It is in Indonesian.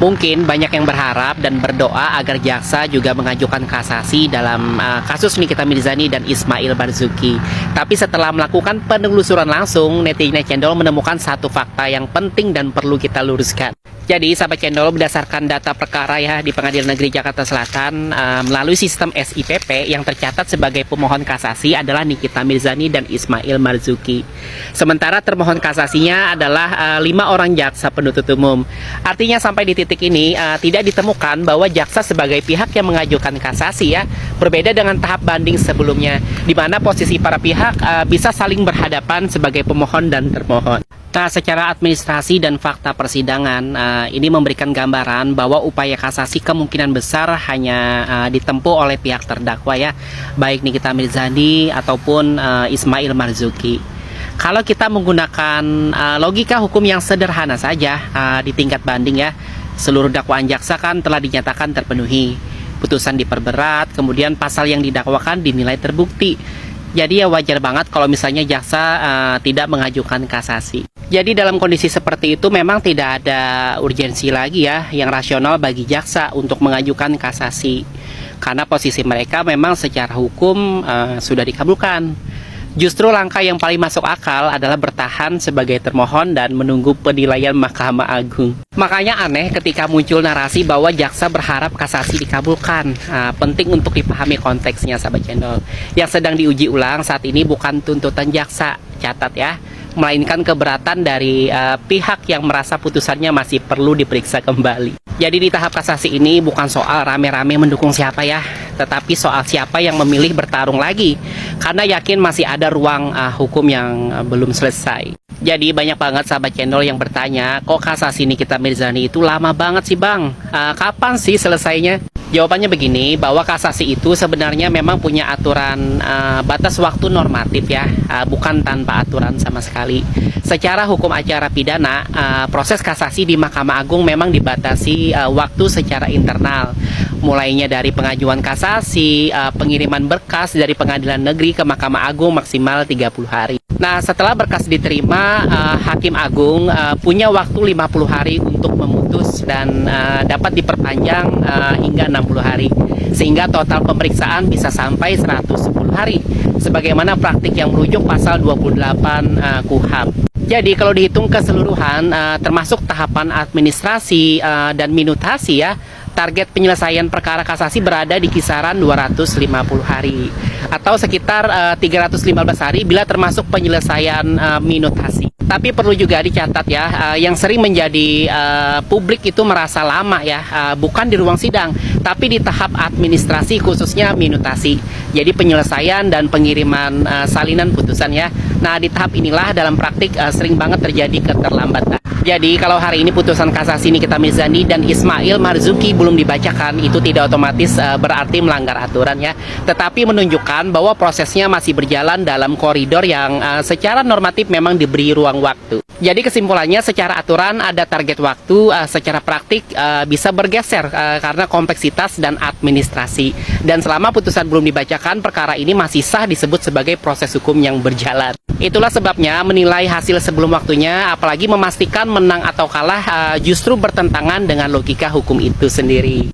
Mungkin banyak yang berharap dan berdoa agar jaksa juga mengajukan kasasi dalam kasus Nikita Mirzani dan Ismail Marzuki. Tapi setelah melakukan penelusuran langsung, netizen Cendol menemukan satu fakta yang penting dan perlu kita luruskan. Jadi, sahabat Cendol, berdasarkan data perkara ya di Pengadilan Negeri Jakarta Selatan, melalui sistem SIPP yang tercatat sebagai pemohon kasasi adalah Nikita Mirzani dan Ismail Marzuki. Sementara termohon kasasinya adalah 5 orang jaksa penuntut umum. Artinya sampai di titik ini tidak ditemukan bahwa jaksa sebagai pihak yang mengajukan kasasi ya, berbeda dengan tahap banding sebelumnya, di mana posisi para pihak bisa saling berhadapan sebagai pemohon dan termohon. Nah, secara administrasi dan fakta persidangan, ini memberikan gambaran bahwa upaya kasasi kemungkinan besar hanya ditempuh oleh pihak terdakwa ya, baik Nikita Mirzani ataupun Ismail Marzuki. Kalau kita menggunakan logika hukum yang sederhana saja di tingkat banding ya, seluruh dakwaan jaksa kan telah dinyatakan terpenuhi. Putusan diperberat, kemudian pasal yang didakwakan dinilai terbukti. Jadi ya wajar banget kalau misalnya jaksa tidak mengajukan kasasi. Jadi dalam kondisi seperti itu memang tidak ada urgensi lagi ya yang rasional bagi jaksa untuk mengajukan kasasi. Karena posisi mereka memang secara hukum sudah dikabulkan. Justru langkah yang paling masuk akal adalah bertahan sebagai termohon dan menunggu penilaian Mahkamah Agung. Makanya aneh ketika muncul narasi bahwa jaksa berharap kasasi dikabulkan. Penting untuk dipahami konteksnya, sahabat Cendol. Yang sedang diuji ulang saat ini bukan tuntutan jaksa, catat ya, melainkan keberatan dari pihak yang merasa putusannya masih perlu diperiksa kembali. Jadi di tahap kasasi ini bukan soal rame-rame mendukung siapa ya, tetapi soal siapa yang memilih bertarung lagi, karena yakin masih ada ruang hukum yang belum selesai. Jadi banyak banget sahabat Cendol yang bertanya, kok kasasi Nikita Mirzani itu lama banget sih bang? Kapan sih selesainya? Jawabannya begini, bahwa kasasi itu sebenarnya memang punya aturan batas waktu normatif ya, bukan tanpa aturan sama sekali. Secara hukum acara pidana, proses kasasi di Mahkamah Agung memang dibatasi waktu secara internal. Mulainya dari pengajuan kasasi, pengiriman berkas dari Pengadilan Negeri ke Mahkamah Agung maksimal 30 hari. Nah, setelah berkas diterima, Hakim Agung punya waktu 50 hari untuk memutus dan dapat diperpanjang hingga 60 hari. Sehingga total pemeriksaan bisa sampai 110 hari. Sebagaimana praktik yang merujuk pasal 28 KUHP. Jadi kalau dihitung keseluruhan, termasuk tahapan administrasi dan minutasi ya, target penyelesaian perkara kasasi berada di kisaran 250 hari atau sekitar 315 hari bila termasuk penyelesaian minutasi. Tapi perlu juga dicatat ya, yang sering menjadi publik itu merasa lama ya, bukan di ruang sidang, tapi di tahap administrasi khususnya minutasi. Jadi penyelesaian dan pengiriman salinan putusan ya. Nah, di tahap inilah dalam praktik sering banget terjadi keterlambatan. Jadi kalau hari ini putusan kasasi Nikita Mirzani dan Ismail Marzuki belum dibacakan, itu tidak otomatis berarti melanggar aturan ya, tetapi menunjukkan bahwa prosesnya masih berjalan dalam koridor yang secara normatif memang diberi ruang waktu. Jadi kesimpulannya, secara aturan ada target waktu, secara praktik bisa bergeser karena kompleksitas dan administrasi. Dan selama putusan belum dibacakan, perkara ini masih sah disebut sebagai proses hukum yang berjalan. Itulah sebabnya menilai hasil sebelum waktunya, apalagi memastikan menang atau kalah, justru bertentangan dengan logika hukum itu sendiri.